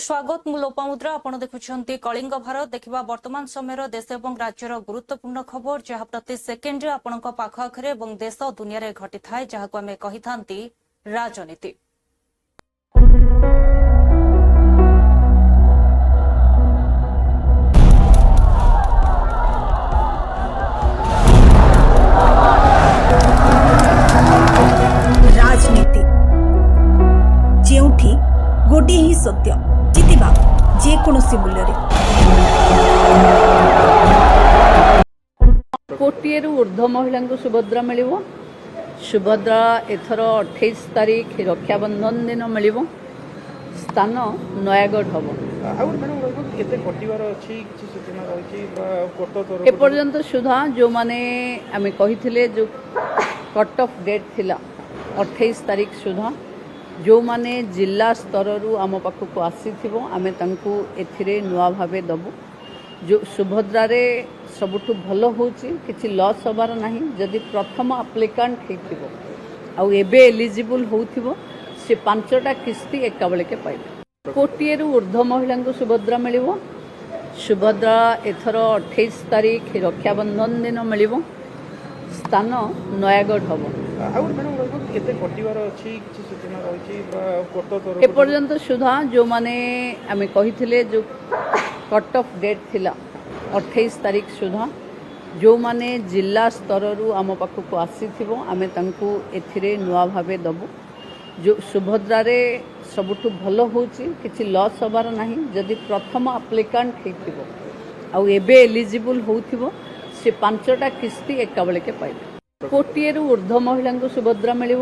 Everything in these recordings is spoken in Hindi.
स्वागत मु लोपामुद्रा आपण देखुछंती कलिंग भारत देखिबा वर्तमान समय देश और राज्यर गुरुत्वपूर्ण खबर जहाँ प्रति सेकेंड रे आपणक पाख आखरे और देश दुनिया रे घटी थाए जहाँ को आमे कहि थांती राजनीति। राजनीति जेउठी गोटे ही सत्य जितिबा जेकोसी मूल्य कोटिए ऊर्ध्व महिला को सुभद्रा मिल सुभद्रा एथर 28 तारीख रक्षाबंधन दिन मिल स्थान नयागढ़ हम एपर्यंत सुधा जो माने आमे कही जो कट ऑफ डेट थिला 28 तारीख सुधा जो माने जिला स्तर रु आम पाखक आसी आमे तांकु एथिरे नुआ भावे दबु जो सुभद्रा रे सबुठु भल होची किछि लॉस हबार नाही जदि प्रथम एप्लिकेंट हेतिबो आउ एबे एलिजिबल होथिबो से 5टा किस्ती एका बेले के पाइबे। कोटिए रु ऊर्ध्व महिला को सुभद्रा मिल सुभद्रा एथर 28 तारीख रक्षाबंधन दिन मिल स्थान नयागढ़ हम एपर्यंत सुधा जो माने आमे कही जो कट ऑफ डेट थिला 28 तारीख सुधा जो माने जिला स्तर रु आम पाखक आसी आमे तांकु एथिरे नुआ भावे दबु जो सुभद्रा रे सबुठु भल होची किछि लॉस हबार नाही जदि प्रथम एप्लिकेंट हेतिबो आउ एबे एलिजिबल होथिबो से 5टा किस्ती एका बेले के पाइबे। कोटिए रु ऊर्ध्व महिला को सुभद्रा मिल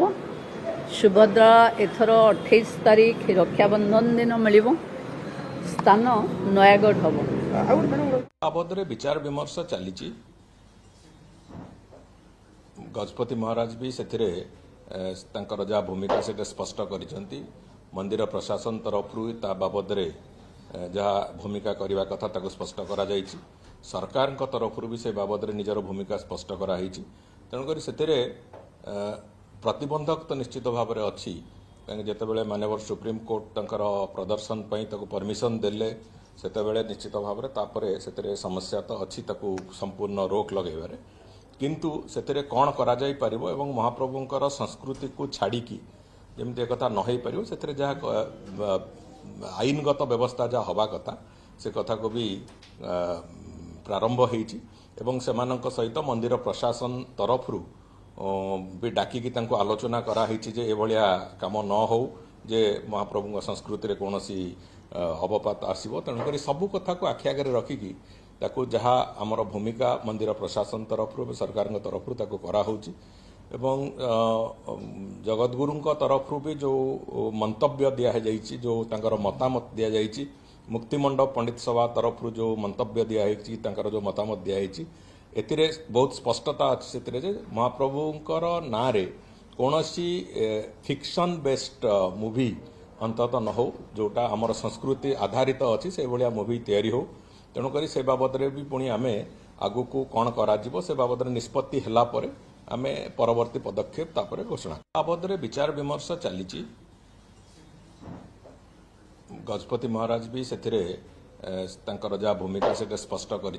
सुभद्रा एथर 28 तारीख रक्षाबंधन दिन मिल स्थान नयागढ़ हम बाबद विचार विमर्श चली गजपति महाराज भी से जहाँ भूमिका से स्पष्ट कर मंदिर प्रशासन तरफ बाबद जहाँ भूमिका करने कथा ताको स्पष्ट करा जायछि सरकार तरफ भी से बाबद निजर भूमिका स्पष्ट कराई तेणुक से प्रतिबंधक तो निश्चित भाव में अच्छी कहीं जितेबाला मानवर सुप्रीम कोर्ट तंकर प्रदर्शन परमिशन देले सेतेबेले निश्चित भाव में तापर से समस्या तो अच्छी ताकू संपूर्ण रोक लगेबारे किंतु सेतेरे कौन करा जाई परिबो एवं महाप्रभुंकर संस्कृति को छाड़िकी जमती एक न हो पार से जहाँ आईनगत व्यवस्था जहाँ हवा कथा से कथा को भी प्रारंभ होईची एवं सेमानंक सहित मंदिर प्रशासन तरफ भी डाकिकी तांको आलोचना कराई जे एभलिया काम न हो जे महाप्रभु संस्कृति रे कौनसी अवपात आसीबो तेणुक सबू कथा को आखि आगे रखिकी ताकू जहाँ आमर भूमिका मंदिर प्रशासन तरफ सरकार तरफ ताकू करा होची एवं जगतगुरु तरफ भी जो मंतव्य दिया जाइए जो तांकर मतामत दिया जाइए मुक्तिमंडप पंडित सभा तरफ जो मंतव्य दिखाई जो मतामत दिखाई एतिरे बहुत स्पष्टता अच्छी से महाप्रभुंकर ना रे कौन सी फिक्शन बेस्ड मूवी अंततः न हो जोटा आमर संस्कृति आधारित अच्छी से भाया मूवी तैयारी हो तेणुक से बाबद भी पुणी आम आगु को कौन कर से बाबद निष्पत्ति है आमे परवर्ती पदक्षेप तापर घोषणा बाबद विचार विमर्श चली गजपति महाराज भी से जहाँ भूमिका से स्पष्ट कर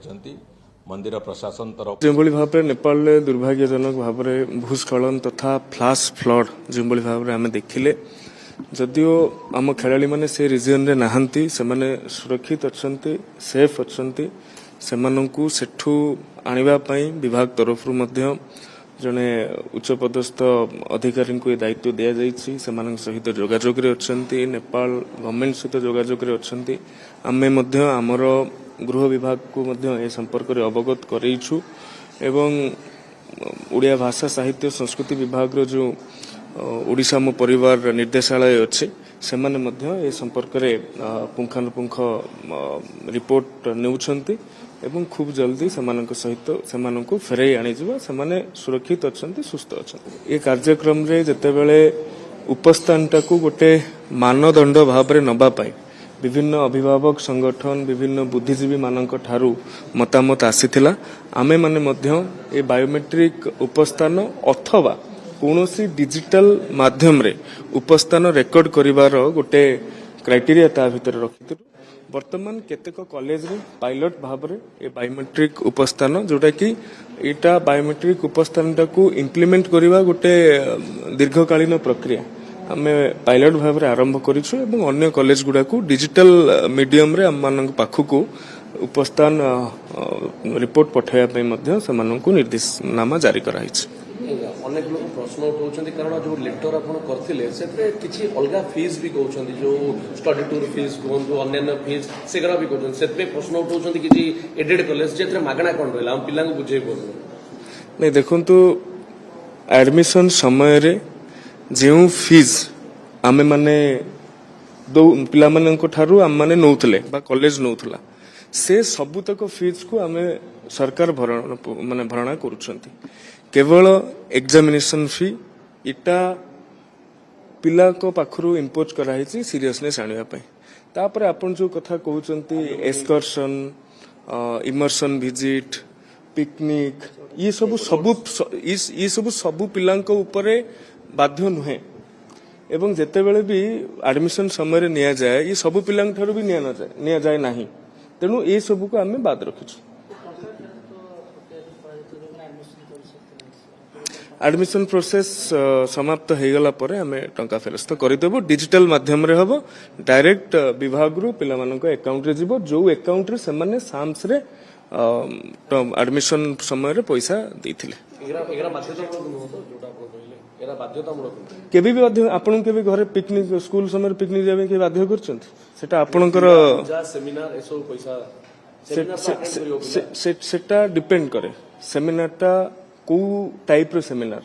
मंदिर प्रशासन तरफ जो भाव में नेपाल दुर्भाग्यजनक भाव में भूस्खलन तथा फ्लाश फ्लड जो भाव में आम देखिले जदियो आम खेलाड़ी मैंने से रिजन रे नहांती से माने सुरक्षित अच्छंती सेफ अच्छंती सेमानंकु सेठू आनिबा पई विभाग तरफ मध्य जने उच्च पदस्थ अधिकारी को दायित्व दिया जाइछि सेमानक सहित जोगाजोग रे अच्छंती नेपाल गवर्नमेंट सहित जोगाजोग रे अच्छंती आमे मध्य आमर गृह विभाग को मध्य ए संपर्क रे अवगत करैछु एवं ओडिया भाषा साहित्य संस्कृति विभाग रो जो ओडिशा मो परिवार निर्देशालय अच्छे से माने मध्य ए संपर्क रे पुंखानुपुंख रिपोर्ट नेउछंती एवं खूब जल्दी सेमानक सहित सेमानक फेरई आनी जिवा सेमाने सुरक्षित अच्छंती सुस्थ अच्छंती ए कार्यक्रम रे जतेबेले उपस्थानटा को गोटे मानदंड भाव रे नबा पाई विभिन्न अभिभावक संगठन विभिन्न बुद्धिजीवी मानक ठारू मतामत आसीथिला आमे माने मध्य ए बायोमेट्रिक उपस्थान अथवा कौनसी डिजिटल माध्यम रे उपस्थान रेकर्ड करिवार गोटे क्राइटेरिया ता भितर रखिथिलु वर्तमान केतेक कॉलेज रे पायलट भाव रे ए बायोमेट्रिक उपस्थान जोटा कि एटा बायोमेट्रिक उपस्थान टाकू इम्प्लीमेंट करबा गोटे दीर्घकालीन प्रक्रिया आमे पायलट भाव रे आरंभ करिछु एवं अन्य कॉलेज गुडा को डिजिटल मीडियम रे हम मानक पाखु उपस्थान रिपोर्ट पठाइबा पई मध्य सेमानकु निर्देशनामा जारी कराइछ। अनेक लोग प्रश्न उठाउछन्ती कारण जो लेटर आपण करथिले सेतरे किछि अलगा फीस भी कहउछन्ती जो स्टडी टूर फीस कोन अन्य फीस सेगरा भी कहउछन्ती सेतरे प्रश्न उठाउछन्ती किछि एडेड कॉलेज जेतरे मागणा कोन रहला हम पिलांग बुझे बोलु नै देखंतु एडमिशन समय रे जेउ फीस आमे माने दो पिला मानक ठारू आम माने नउथले बा कॉलेज नउथला से सबुतक फीस को आमे सरकार भरणा करूछन्ती केवल एग्जामिनेशन फी इटा पिला को पाखरु इम्पोज कराइछि सीरियसनेस आनिबा पई तापर आपण जो कथा कहउचन्ती एक्सकर्शन इमर्शन विजिट पिकनिक ये सब सबु पिलांक ऊपर बाध्य नुहे एवं जेतेबेले भी एडमिशन समय रे निया जाए ये सब पिलांक ठारू भी निया जाए नाही तेणु ये सब को आमे बाद रखिछु। एडमिशन प्रोसेस समाप्त हो गला परे हमें टंका फेरस्त करदेबो डिजिटल माध्यम रे हबो डायरेक्ट विभाग रु पिला मानक अकाउंट रे जिवो जो अकाउंट रे सेमाने साम्स रे एडमिशन समय रे पैसा देथिले केबे भी बाध्य आपण केबे घरे पिकनिक स्कूल समय पिकनिक जाबे के बाध्य करछन्ती सेटा आपणकर सेमिनार एसो पैसा सेटा डिपेंड करे सेमिनार टा को टाइप रो सेमिनार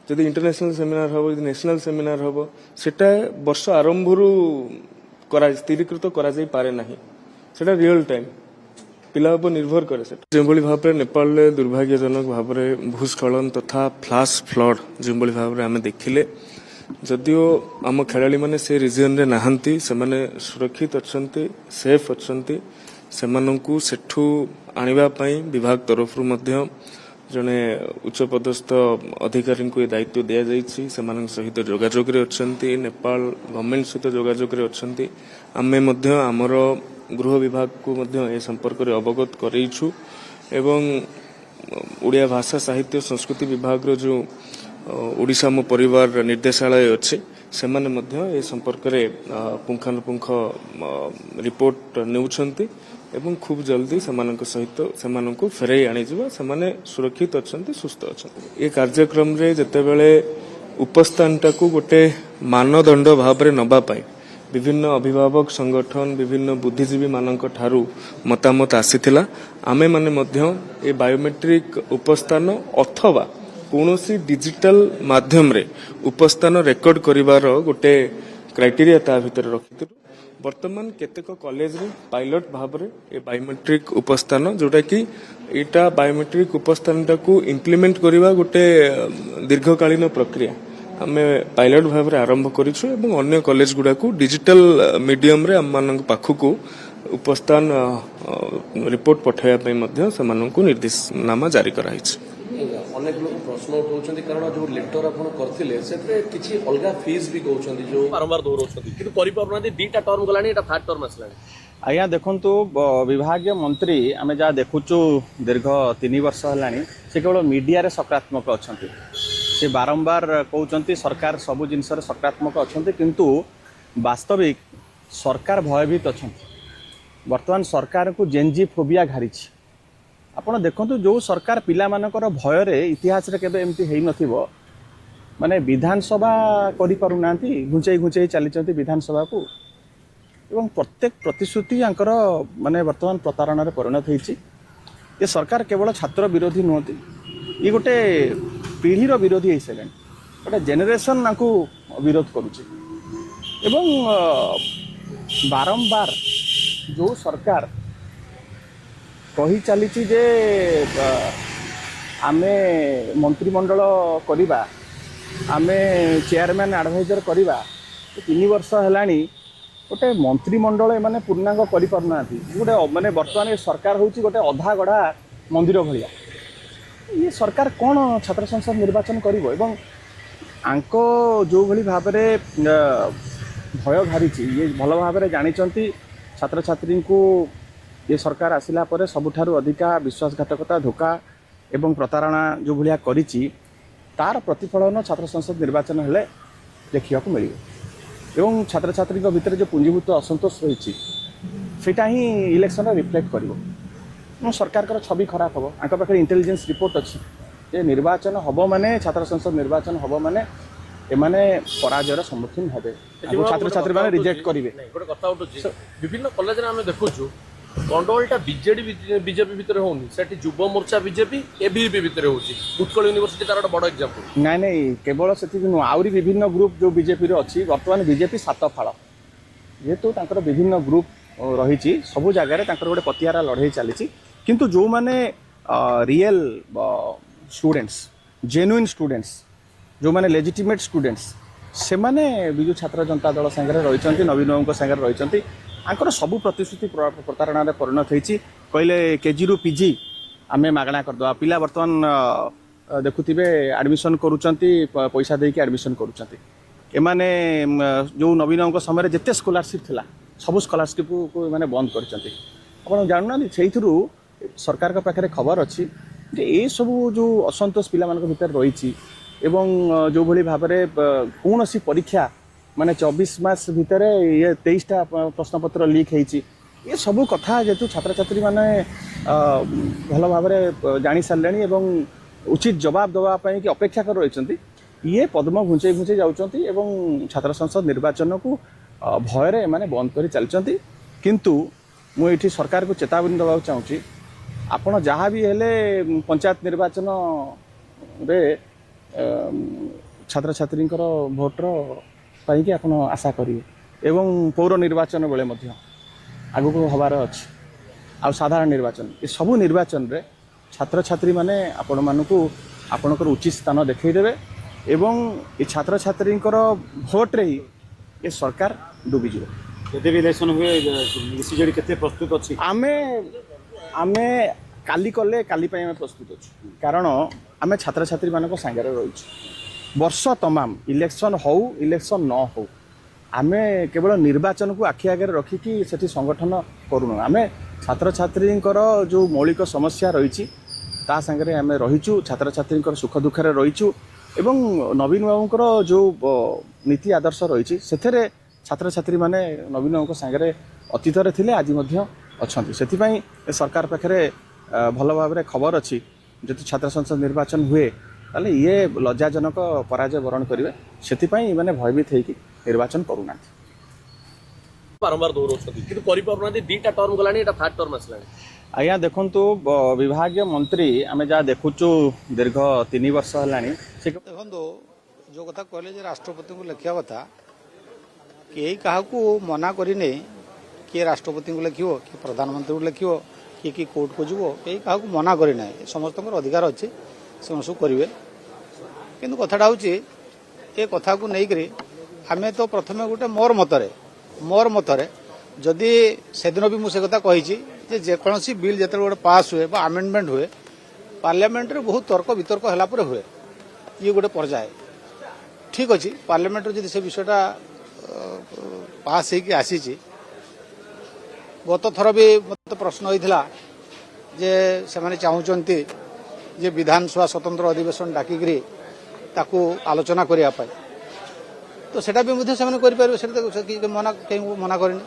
जदि इंटरनेशनल सेमिनार हबो जदि नेशनल सेमिनार हबो सेटा वर्ष आरंभ रु करा स्थिरीकृत करा जाई पारे नाही सेटा रियल टाइम पिला उपर निर्भर करे सेटा जेबोली भाव रे नेपाल ले दुर्भाग्यजनक भाव रे भूस्खलन तथा फ्लैश फ्लड जेबोली भाव रे हमें देखिले जदियो आम खेलाड़ी माने से रिजन रे नाहंती से माने सुरक्षित अछंती सेफ अछंती सेमानंकु सेठू आनिबा पई विभाग तरफ रु मध्य जने उच्च पदस्थ अधिकारी को दायित्व दिया जाइछि सेमानक सहित जोगाजोग रे अछंती नेपाल गवर्नमेंट सहित जोगाजोग रे अछंती आमे मध्य हमर गृह विभाग को मध्य ए संपर्क रे अवगत करैछु एवं ओडिया भाषा साहित्य संस्कृति विभाग रो जो ओडिशा मो परिवार निर्देशालय अच्छे सेमाने मध्य ए संपर्क रे पुंखानुपुंख रिपोर्ट नेउछंती एवं खूब जल्दी सेमानक सहित सेमानक फेराई आनी जिवो सेमाने सुरक्षित अछंती सुस्थ अछंती ए कार्यक्रम रे जतेबेले उपस्थानटा को गोटे मानदंड भाव रे नबा पाई विभिन्न अभिभावक संगठन विभिन्न बुद्धिजीवी मानक ठारू मतामत आसीथिला आमे माने मध्य ए बायोमेट्रिक उपस्थान अथवा कौनसी डिजिटल माध्यम रे उपस्थान रेकर्ड करिवार गोटे क्राइटेरिया ता भितर रखिथिलु वर्तमान केतेक कॉलेज रे पायलट भाव रे ए बायोमेट्रिक उपस्थान जोटा कि एटा बायोमेट्रिक उपस्थान टाकू इम्प्लीमेंट करबा गोटे दीर्घकालीन प्रक्रिया आमे पायलट भाव रे आरंभ करिछु एवं अन्य कॉलेज गुडा को डिजिटल मीडियम रे हम मानक पाखु उपस्थान रिपोर्ट पठाइबा पई मध्य सेमानकु निर्देशनामा जारी कराइछ। अनेक लोग प्रश्न उठाउछन्ती कारण जो लेटर आपण करथिले सेतरे किछि अलगा फीस भी कहउछन्ती जो बारंबार दोहराउछन्ती किंतु करि पारुनांती दीटा टर्म गलानी एटा थर्ड टर्म आसलानी आज्ञा देखु विभागीय मंत्री आम जहाँ देखुचु दीर्घ 3 वर्ष है से केवल मीडिया रे सकारात्मक अच्छा से बारंबार कहते सरकार सबू जिन सकारात्मक अच्छा किंतु वास्तविक सरकार भयभीत अच्छा बर्तमान सरकार को जेनजी फोबिया घारी आपड़ देखु जो सरकार पिला मानकर भय रे इतिहास रे केबे एमती हेई नथिबो माने विधानसभा करि पारुना घुंचई घुंचई चली विधानसभा को एवं प्रत्येक प्रतिश्रुति आंकर माने वर्तमान प्रतारणा रे परिणत होईछि ये सरकार केवल छात्र विरोधी नुहति ये गोटे पीढ़ीर विरोधी होइसेलेन गोटे जेनेरेशन नाकू विरोध करुछि एवं बारंबार जो सरकार कही चली जे आमे मंत्रिमंडल करिबा आमे चेयरमैन एडवाइजर करिबा 3 वर्ष हेलानी गोटे मंत्रिमंडल एमाने पूर्णांग करि पारुना गोटे माने वर्तमान सरकार होउछि गोटे अधा गढ़ा मंदिर भलिया ये सरकार कौन छात्र संसद निर्वाचन करिवो एवं आंको जो भली भाबरे भय घारी ये भल भाव जानते छात्र छात्री को ये सरकार आसिला परे सबुठारु अधिका विश्वासघातकता धोखा एवं प्रतारणा जो भाया करिछि तार प्रतिफलन छात्र संसद निर्वाचन हेले देखा मिले एवं छात्र छात्री भितर जो पुंजीभूत असंतोष रही सेटा ही इलेक्शन रिफ्लेक्ट कर सरकार का छवि खराब हम आंक पाखे इंटेलिजेंस रिपोर्ट अच्छी जे निर्वाचन हम माने छात्र संसद निर्वाचन हम माने एमाने पराजयर सम्मुखीन हेबे छात्र छात्री माने रिजेक्ट करेंगे गोटे कथा उठुଛି विभिन्न कॉलेज रे आमे देखुछु कंट्रोलटा बीजेडी बीजेपी भितर होनी सेठी युव मोर्चा बीजेपी एबीपी भितर होची उत्कल यूनिवर्सिटी तार बड़ एग्जांपल नाई नाई केवल से आउरी विभिन्न ग्रुप जो बीजेपी रे अच्छी वर्तमान बीजेपी सात फाड़ जेहेतु तांकर विभिन्न ग्रुप रही सबु जगार गोटे पतियारा लड़ाई चली किंतु जो माने रियल स्टूडेंट्स जेन्युइन स्टूडेंट्स जो माने लेजिटिमेट स्टूडेंट्स से माने विजु छात्र जनता दल संगे रही नवीन बाबू संगे रही आंकर सबू प्रतिश्रुति प्रतारणा परिणत होती कहले केजी रु पीजी आम मागणा करदे पिला बर्तमान देखुवे आडमिशन करुँच पैसा देकी आडमिशन करुँच एमाने जो नवीन बाबू समय जिते स्कॉलरशिप थिला सबू स्कॉलरशिप को मैंने बंद कर जानूना से सरकार पाखे खबर अच्छी जे ये सबू जो असंतोष पिला भीतर रही एवं जो भली भाव कौन सी परीक्षा माने 24 मास भितर ये 23टा प्रश्नपत्र लीक होती ये सबू कथा जेतु छात्र छात्री माने भल भाव जानी सारे एवं उचित जवाब देवाई कि अपेक्षा कर रही ये पद्म घुंचे घुंचे जाउछंती एवं छात्र संसद निर्वाचन को भय माने बंद कर चलती किंतु मुझे सरकार को चेतावनी देवा चाहूँगी आपण जहाँ भी हेले पंचायत निर्वाचन रे छात्र छात्री भोटर पाई आप आशा करेंगे एवं पौर निर्वाचन बेले आगु को हबार अच्छी आ साधारण निर्वाचन ये सबू निर्वाचन रे छात्र छात्री माने आपण मानकु आपणकर उचित स्थान देखईदेवे एवं ये छात्र छात्री भोट रे ही ये सरकार डूबीज यदि इलेक्शन हुए बीसीजेडी केते प्रस्तुत अच्छी आमे आमे काली कले काली पाई आमे प्रस्तुत अच्छु कारण आमे छात्र छात्री मानक संगे रही वर्ष तमाम इलेक्शन हो इलेक्शन न हो आमे केवल निर्वाचन को आखि आगे रखिकी सेठी संगठन करूँ आमे छात्र छात्री जो मौलिक समस्या रही ता संगे आमे रहीचु छात्र छात्री सुख दुखे रहीचु एवं नवीन बाबूंकर जो नीति आदर्श रही से छात्र छात्री माने नवीन बाबू संगे अतीत थे आज अच्छा से सरकार पाखे भल भाव खबर अच्छी जो छात्र संसद निर्वाचन हुए ताले ये लज्जाजनक पराजय वरण करेंगे से मैंने भयभीत होगी निर्वाचन करूना बारंबार दोहराउछंती किंतु करि पारुनांती दीटा टर्म गलानी एटा थर्ड टर्म आसलानी आज्ञा देखु विभागीय मंत्री आम जहाँ देखुचु दीर्घ 3 वर्ष है देखो जो कथा कहले जे राष्ट्रपति को लिखा कथा कि क्या मना करने किए राष्ट्रपति को लिखो कि प्रधानमंत्री को लिखो कि कोर्ट को जीव कहीं क्या मना करना समस्त अधिकार अच्छे से सब करेंगे किंतु कथाटा हूँ ये कथा को लेकर आम तो प्रथम गोटे मोर मतरे जदि से दिन भी मुझे कथा कही जेकोसी बिल जो गोटे पास हुए आमेंडमेंट हुए पार्लियामेंट रे बहुत तर्क वितर्क है हुए ये गोटे पर्याय ठीक अच्छे पार्लियामेंट जब से विषयटा पास होगी आसी गत थर भी मत प्रश्न होता जे से चाहते जे विधानसभा स्वतंत्र अधिवेशन डाकिकी ताकू आलोचना करने तो सेटा भी मुझे से मना कहीं मना करें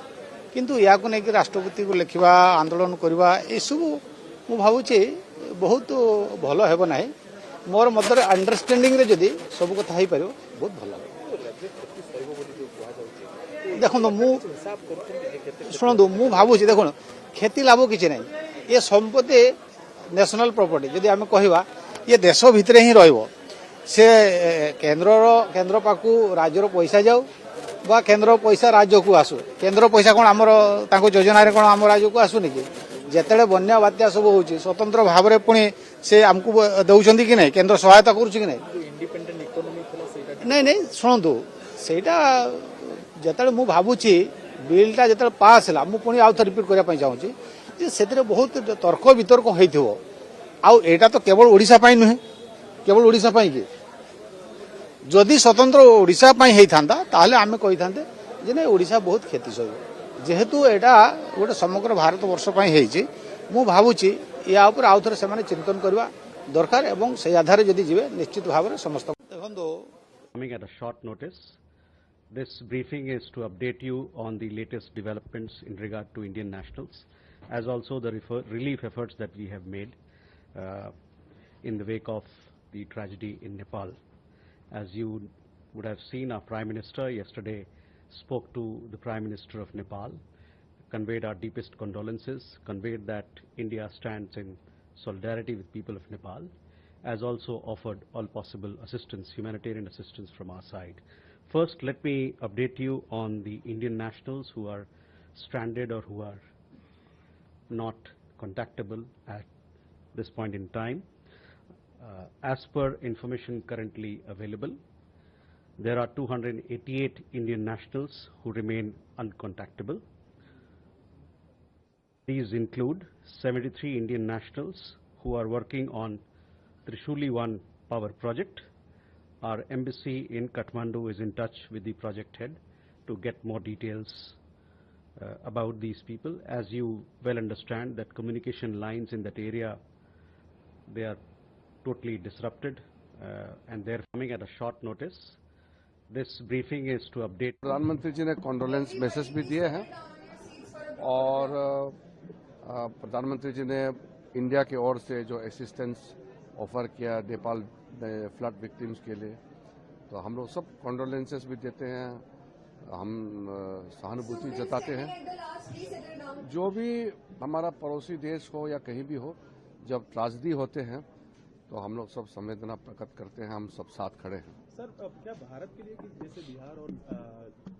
किंतु या को लेकिन राष्ट्रपति को लिखा आंदोलन करवा ये सब मु भावुचे बहुत भल हेब ना मोर मतर अंडरस्टैंडिंग रे जदि सब कथा हो पार बहुत भल देखो शुणु मु भावुची देखो खेती लाभ किसी ना ये संपत्ति नेशनल प्रॉपर्टी जदि आम कहवा ये देश भितर ही रहिबो से केन्द्र पाखु राज्यर पैसा जाऊ बा केन्द्र पैसा राज्य को आसू केन्द्र पैसा कौन आमर योजना रे कौन आम राज्य को आसुनि कि जेते बन्या बात्या सब हो स्वतंत्र भाव में पुणी से आमको दौरान कि नहीं केन्द्र सहायता करुच्ची नहीं नहीं शुणु सेटा जिते मु भावुची बिलटा जो पास है मुझे पुणी आउ थ रिपीट करने चाहूँगी से बहुत तर्क वितर्क हो आईटा तो केवल ओडिशा पाई नुहे केवल ओडिशा पाई कि जदि स्वतंत्र ओडिशा पाई होता ताहले आमे कही था जे नहीं ओडिशा बहुत क्षति सहब जेहेतु एटा गोटे समग्र भारत वर्ष मु भावुची या ऊपर आउ थे से चिंतन करवा दरकार एवं से आधार जदि जीवे निश्चित भाव में समस्त देखो Coming at a short notice, this briefing is to update you on the latest developments in regard to Indian nationals, as also the relief efforts that we have made in the wake of the tragedy in Nepal. As you would have seen, our Prime Minister yesterday spoke to the Prime Minister of Nepal, conveyed our deepest condolences, conveyed that India stands in solidarity with people of Nepal, as also offered all possible assistance, humanitarian assistance from our side. First, let me update you on the Indian nationals who are stranded or who are not contactable at this point in time. As per information currently available, there are 288 Indian nationals who remain uncontactable. These include 73 Indian nationals who are working on Trishuli 1 power project. Our embassy in Kathmandu is in touch with the project head to get more details about these people. As you well understand, that communication lines in that area, they are totally disrupted and they're coming at a short notice. This briefing is to update. प्रधानमंत्री जी ने कॉन्डोलेंस मैसेज भी दिए हैं और प्रधानमंत्री जी ने इंडिया की ओर से जो असिस्टेंस ऑफर किया नेपाल फ्लड विक्टिम्स के लिए, तो हम लोग सब कॉन्डोलेंसेस भी देते हैं, हम सहानुभूति जताते हैं। जो भी हमारा पड़ोसी देश हो या कहीं भी हो, जब ट्रेजेडी होते हैं तो हम लोग सब संवेदना प्रकट करते हैं, हम सब साथ खड़े हैं। सर, क्या भारत के लिए जैसे बिहार और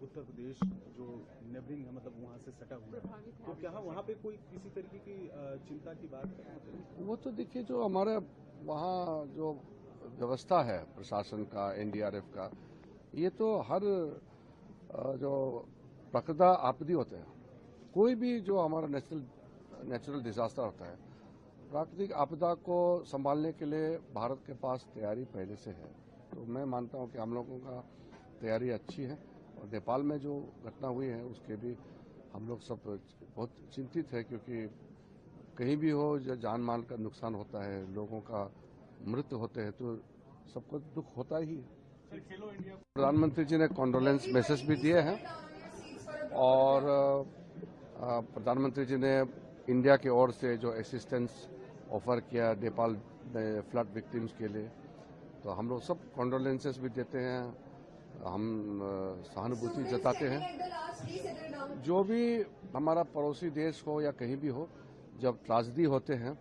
उत्तर प्रदेश जो नेबरिंग है, मतलब वहाँ से सटा हुआ है, तो क्या वहाँ पे कोई किसी तरीके की चिंता की बात है? वो तो देखिए, जो हमारे वहाँ जो व्यवस्था है प्रशासन का, एनडीआरएफ का, ये तो हर जो प्राकृतिक आपदा होते हैं, कोई भी जो हमारा नेचुरल डिजास्टर होता है, प्राकृतिक आपदा को संभालने के लिए भारत के पास तैयारी पहले से है। तो मैं मानता हूं कि हम लोगों का तैयारी अच्छी है और नेपाल में जो घटना हुई है उसके भी हम लोग सब बहुत चिंतित है, क्योंकि कहीं भी हो जो जान माल का नुकसान होता है, लोगों का मृत्यु होते हैं, तो सबको दुख होता ही है। प्रधानमंत्री जी ने कॉन्डोलेंस मैसेज भी दिए हैं और प्रधानमंत्री जी ने इंडिया की ओर से जो असिस्टेंस ऑफर किया नेपाल फ्लड विक्टिम्स के लिए, तो हम लोग सब कॉन्डोलेंसेस भी देते हैं, हम सहानुभूति जताते हैं। जो भी हमारा पड़ोसी देश हो या कहीं भी हो, जब ट्रेजेडी होते हैं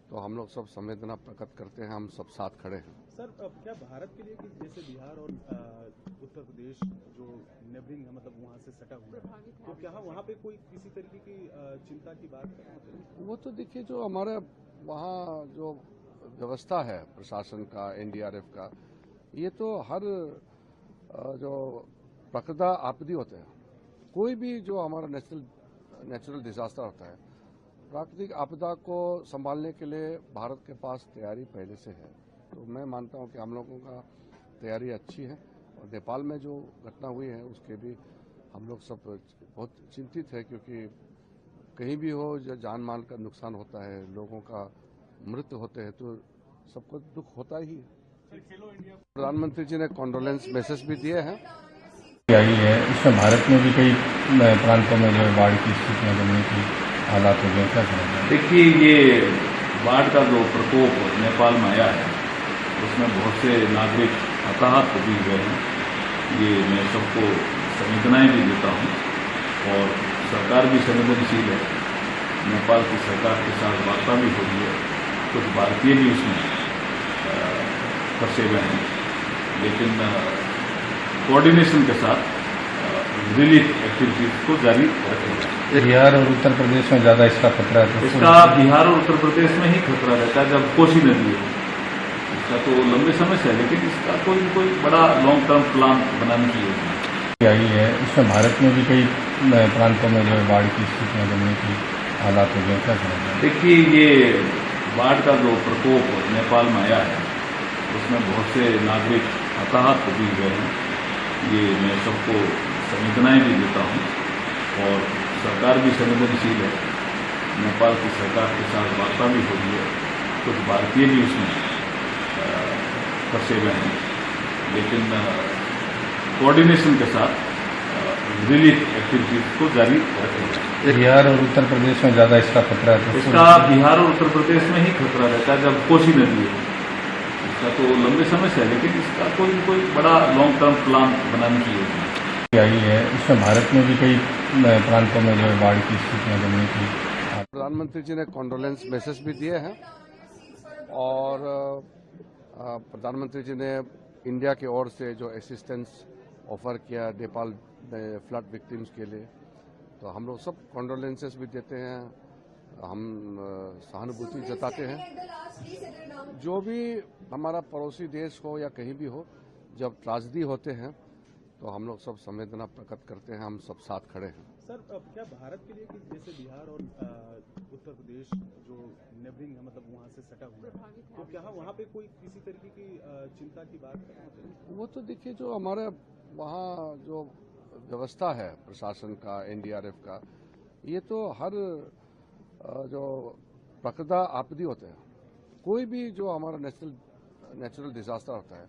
तो हम लोग सब संवेदना प्रकट करते हैं, हम सब साथ खड़े हैं। सर, क्या भारत के लिए जैसे बिहार और उत्तर प्रदेश जो नेबरिंग है, मतलब वहाँ से सटा हुआ है, तो क्या वहाँ पे कोई किसी तरीके की चिंता की बात है? वो तो देखिए, जो हमारे वहाँ जो व्यवस्था है प्रशासन का, एनडीआरएफ का, ये तो हर जो प्राकृतिक आपदा होते हैं, कोई भी जो हमारा नेचुरल डिजास्टर होता है, प्राकृतिक आपदा को संभालने के लिए भारत के पास तैयारी पहले से है। तो मैं मानता हूं कि हम लोगों का तैयारी अच्छी है और नेपाल में जो घटना हुई है उसके भी हम लोग सब बहुत चिंतित है, क्योंकि कहीं भी हो जो जान माल का नुकसान होता है, लोगों का मृत्यु होते हैं, तो सबको दुख होता ही है। प्रधानमंत्री जी ने कॉन्डोलेंस मैसेज भी दिए हैं। आई है, इसमें भारत में भी कई प्रांतों में जो बाढ़ की स्थितियां बनने की हालात हो गए, क्या समझ? देखिए, ये बाढ़ का जो प्रकोप नेपाल में आया है उसमें बहुत से नागरिक हताहत भी हुए हैं। ये मैं सबको संवेदनाएं भी देता हूँ और सरकार भी संवेदनशील है। नेपाल की सरकार के साथ वार्ता भी हो रही है, कुछ भारतीय भी उसमें फंसे हुए हैं, लेकिन कोऑर्डिनेशन के साथ रिलीफ एक्टिविटीज को जारी रखेंगे। बिहार और उत्तर प्रदेश में ज्यादा इसका खतरा है? इसका बिहार और उत्तर प्रदेश में ही खतरा रहता है। जब कोसी नदी है, इसका तो लंबे समय से है, लेकिन इसका कोई बड़ा लॉन्ग टर्म प्लान बनाने की योजना आई है। इसमें भारत में भी कई प्रांतों में जो बाढ़ की स्थितियां बनने की हालात हो गए, क्या समझ? देखिए, ये बाढ़ का जो प्रकोप नेपाल में आया है उसमें बहुत से नागरिक हताहत भी हुए हैं। ये मैं सबको संवेदनाएं भी देता हूँ और सरकार भी संवेदनशील है। नेपाल की सरकार के साथ वार्ता भी हो रही है, कुछ भारतीय भी उसमें फंसे हुए हैं, लेकिन कोऑर्डिनेशन के साथ रिलीफ एक्टिविटीज को जारी रखेंगे। बिहार और उत्तर प्रदेश में ज़्यादा इसका खतरा है? इसका बिहार और उत्तर प्रदेश में ही खतरा रहता है। जब कोसी नदी है इसका तो लंबे समय से है, लेकिन इसका कोई बड़ा लॉन्ग टर्म प्लान बनाने की योजना आई है। इसमें भारत में भी कई प्रांतों में जो है बाढ़ की स्थितियाँ बनने की। प्रधानमंत्री जी ने कॉन्डोलेंस मैसेज भी दिए हैं और प्रधानमंत्री जी ने इंडिया की ओर से जो असिस्टेंस ऑफर किया नेपाल में फ्लड विक्टिम्स के लिए, तो हम लोग सब कॉन्डोलेंसेस भी देते हैं, हम सहानुभूति जताते हैं। जो भी हमारा पड़ोसी देश हो या कहीं भी हो, जब ट्रेजेडी होते हैं तो हम लोग सब संवेदना प्रकट करते हैं, हम सब साथ खड़े हैं। सर, अब क्या भारत के लिए कि जैसे बिहार और उत्तर प्रदेश जो नेबरिंग है, मतलब वहाँ से सटा हुआ है, तो क्या वहाँ पे कोई किसी तरीके की चिंता की बात है? वो तो देखिए, जो हमारे वहाँ जो व्यवस्था है प्रशासन का, एनडीआरएफ का, ये तो हर जो प्राकृतिक आपदा होते हैं, कोई भी जो हमारा नेचुरल डिजास्टर होता है,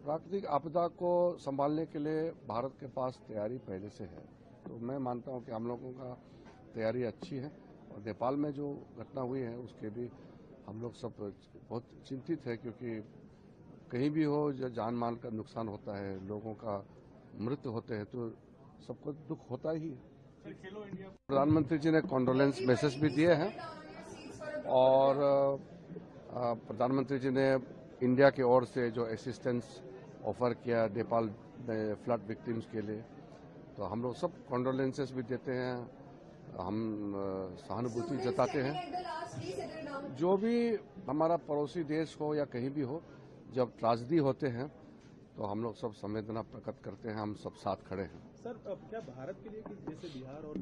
प्राकृतिक आपदा को संभालने के लिए भारत के पास तैयारी पहले से है। तो मैं मानता हूं कि हम लोगों का तैयारी अच्छी है और नेपाल में जो घटना हुई है उसके भी हम लोग सब बहुत चिंतित है, क्योंकि कहीं भी हो जो जान माल का नुकसान होता है, लोगों का मृत्यु होते हैं, तो सबको दुख होता ही है। प्रधानमंत्री जी ने कॉन्डोलेंस मैसेज भी दिए हैं और प्रधानमंत्री जी ने इंडिया की ओर से जो असिस्टेंस ऑफर किया नेपाल में फ्लड विक्टिम्स के लिए, तो हम लोग सब कॉन्डोलेंसेस भी देते हैं, हम सहानुभूति जताते हैं। जो भी हमारा पड़ोसी देश हो या कहीं भी हो, जब ट्रेजेडी होते हैं तो हम लोग सब संवेदना प्रकट करते हैं, हम सब साथ खड़े हैं। सर, अब क्या भारत के लिए कि जैसे बिहार और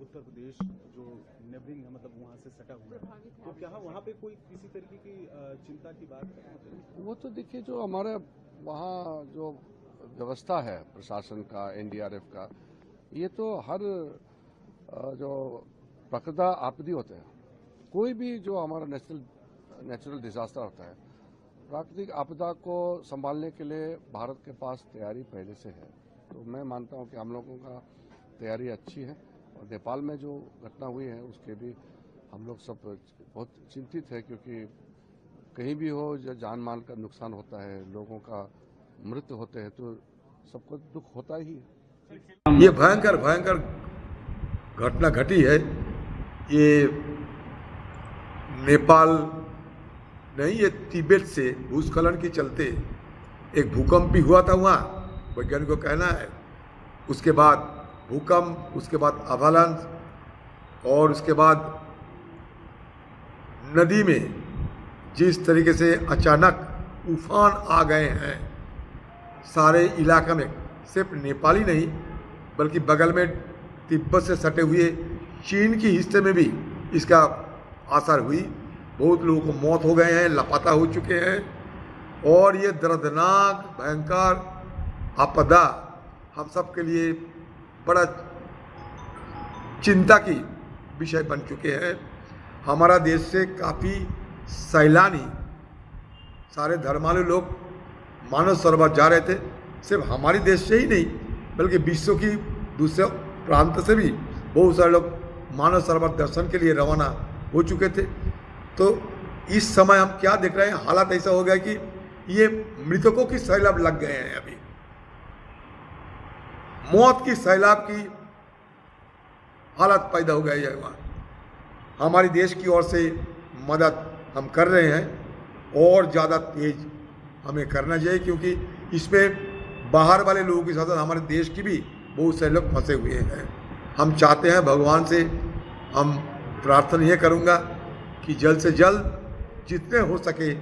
उत्तर प्रदेश जो नेबरिंग है, मतलब वहाँ से सटा हुआ है, तो क्या वहाँ पे कोई किसी तरीके की चिंता की बात है? वो तो देखिए, जो हमारे वहाँ जो व्यवस्था है प्रशासन का, एनडीआरएफ का, ये तो हर जो प्राकृतिक आपदा होते हैं, कोई भी जो हमारा नेचुरल डिजास्टर होता है, प्राकृतिक आपदा को संभालने के लिए भारत के पास तैयारी पहले से है। तो मैं मानता हूं कि हम लोगों का तैयारी अच्छी है और नेपाल में जो घटना हुई है उसके भी हम लोग सब बहुत चिंतित है, क्योंकि कहीं भी हो जो जान माल का नुकसान होता है, लोगों का मृत्यु होते हैं, तो सबको दुख होता ही है। ये भयंकर घटना घटी है। ये नेपाल नहीं, ये तिब्बत से भूस्खलन के चलते एक भूकंप भी हुआ था वहाँ, वैज्ञानिकों का कहना है। उसके बाद भूकंप, उसके बाद अवालांच और उसके बाद नदी में जिस तरीके से अचानक उफान आ गए हैं सारे इलाका में, सिर्फ नेपाली नहीं बल्कि बगल में तिब्बत से सटे हुए चीन के हिस्से में भी इसका असर हुई। बहुत लोगों को मौत हो गए हैं, लापता हो चुके हैं और ये दर्दनाक भयंकर आपदा हम सब के लिए बड़ा चिंता की विषय बन चुके हैं। हमारा देश से काफ़ी सैलानी, सारे धर्मालु लोग मानव सरोवर जा रहे थे। सिर्फ हमारे देश से ही नहीं बल्कि विश्व की दूसरे प्रांत से भी बहुत सारे लोग मानव सरोवर दर्शन के लिए रवाना हो चुके थे। तो इस समय हम क्या देख रहे हैं, हालात ऐसा हो गया कि ये मृतकों की सैलाब लग गए हैं। अभी मौत की सैलाब की हालत पैदा हो गई है वहाँ। हमारे देश की ओर से मदद हम कर रहे हैं और ज़्यादा तेज हमें करना चाहिए, क्योंकि इसमें बाहर वाले लोगों के साथ हमारे देश की भी बहुत सारे लोग फंसे हुए हैं। हम चाहते हैं, भगवान से हम प्रार्थना ये करूँगा कि जल्द से जल्द जितने हो सके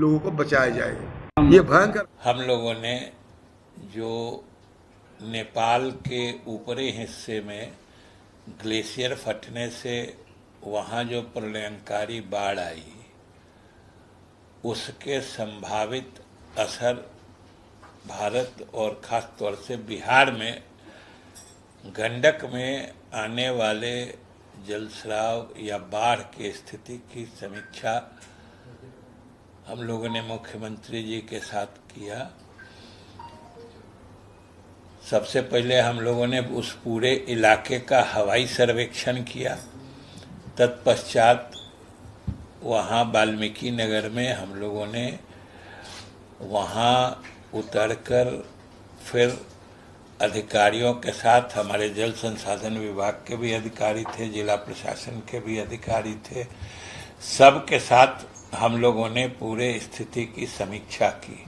लोगों को बचाया जाए। ये भयंकर हम लोगों ने जो नेपाल के ऊपरी हिस्से में ग्लेशियर फटने से वहाँ जो प्रलयंकारी बाढ़ आई, उसके संभावित असर भारत और खास तौर से बिहार में गंडक में आने वाले जलस्राव या बाढ़ की स्थिति की समीक्षा हम लोगों ने मुख्यमंत्री जी के साथ किया। सबसे पहले हम लोगों ने उस पूरे इलाके का हवाई सर्वेक्षण किया। तत्पश्चात वहाँ वाल्मीकि नगर में हम लोगों ने वहाँ उतरकर फिर अधिकारियों के साथ, हमारे जल संसाधन विभाग के भी अधिकारी थे, जिला प्रशासन के भी अधिकारी थे, सबके साथ हम लोगों ने पूरे स्थिति की समीक्षा की।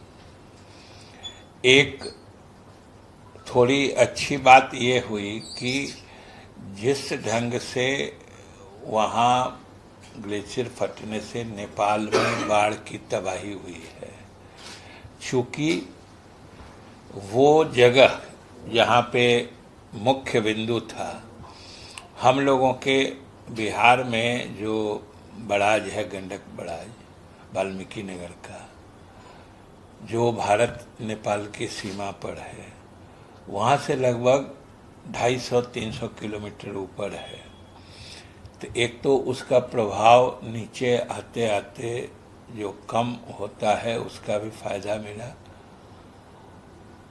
एक थोड़ी अच्छी बात ये हुई कि जिस ढंग से वहाँ ग्लेशियर फटने से नेपाल में बाढ़ की तबाही हुई है, चूँकि वो जगह जहाँ पे मुख्य बिंदु था, हम लोगों के बिहार में जो बराज है, गंडक बराज वाल्मीकि नगर का, जो भारत नेपाल की सीमा पर है, वहाँ से लगभग 250-300 किलोमीटर ऊपर है। तो एक तो उसका प्रभाव नीचे आते आते जो कम होता है उसका भी फायदा मिला,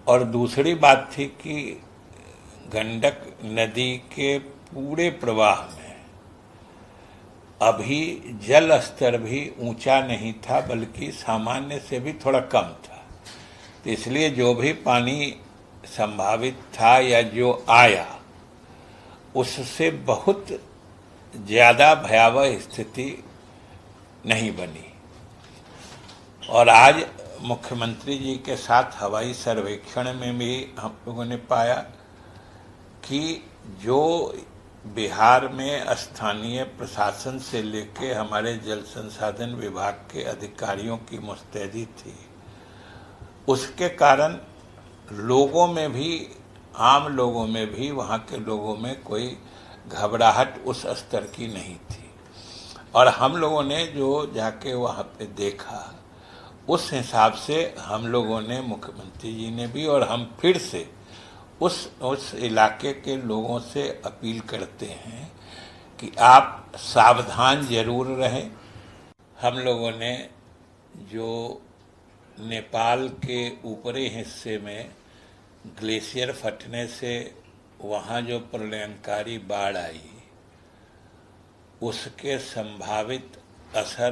और दूसरी बात थी कि गंडक नदी के पूरे प्रवाह में अभी जल स्तर भी ऊंचा नहीं था, बल्कि सामान्य से भी थोड़ा कम था। तो इसलिए जो भी पानी संभावित था या जो आया, उससे बहुत ज्यादा भयावह स्थिति नहीं बनी। और आज मुख्यमंत्री जी के साथ हवाई सर्वेक्षण में भी हम लोगों ने पाया कि जो बिहार में स्थानीय प्रशासन से लेके हमारे जल संसाधन विभाग के अधिकारियों की मुस्तैदी थी, उसके कारण लोगों में भी, आम लोगों में भी, वहाँ के लोगों में कोई घबराहट उस स्तर की नहीं थी। और हम लोगों ने जो जाके वहाँ पे देखा, उस हिसाब से हम लोगों ने, मुख्यमंत्री जी ने भी, और हम फिर से उस इलाके के लोगों से अपील करते हैं कि आप सावधान जरूर रहें। हम लोगों ने जो नेपाल के ऊपरी हिस्से में ग्लेशियर फटने से वहाँ जो प्रलयंकारी बाढ़ आई, उसके संभावित असर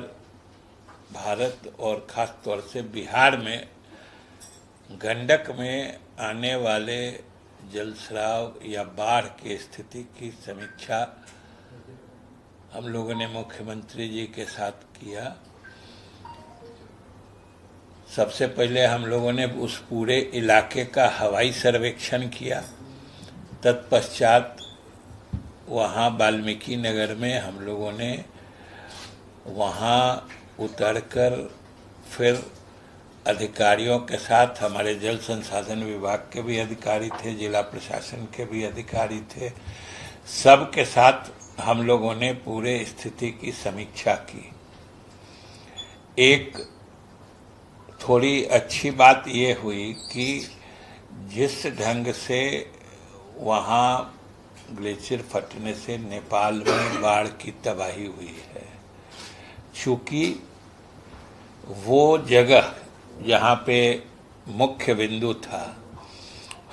भारत और खास तौर से बिहार में गंडक में आने वाले जलस्राव या बाढ़ की स्थिति की समीक्षा हम लोगों ने मुख्यमंत्री जी के साथ किया। सबसे पहले हम लोगों ने उस पूरे इलाके का हवाई सर्वेक्षण किया। तत्पश्चात वहाँ वाल्मीकि नगर में हम लोगों ने वहाँ उतरकर फिर अधिकारियों के साथ, हमारे जल संसाधन विभाग के भी अधिकारी थे, जिला प्रशासन के भी अधिकारी थे, सबके साथ हम लोगों ने पूरे स्थिति की समीक्षा की। एक थोड़ी अच्छी बात ये हुई कि जिस ढंग से वहाँ ग्लेशियर फटने से नेपाल में बाढ़ की तबाही हुई है, चूँकि वो जगह जहाँ पे मुख्य बिंदु था,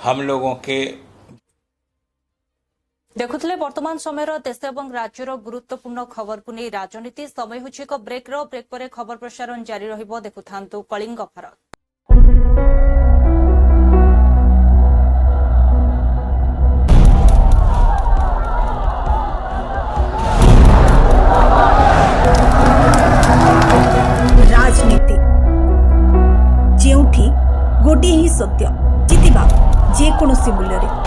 हम लोगों के देखुले वर्तमान समय देश और राज्यर गुरुत्वपूर्ण खबर को नहीं राजनीति समय हो एक ब्रेक पर खबर प्रसारण जारी रहिबो। देखुथांतु कलिंग भारत। राजनीति जेउठी गोटे ही सत्य जितिबा जेकोसी मूल्य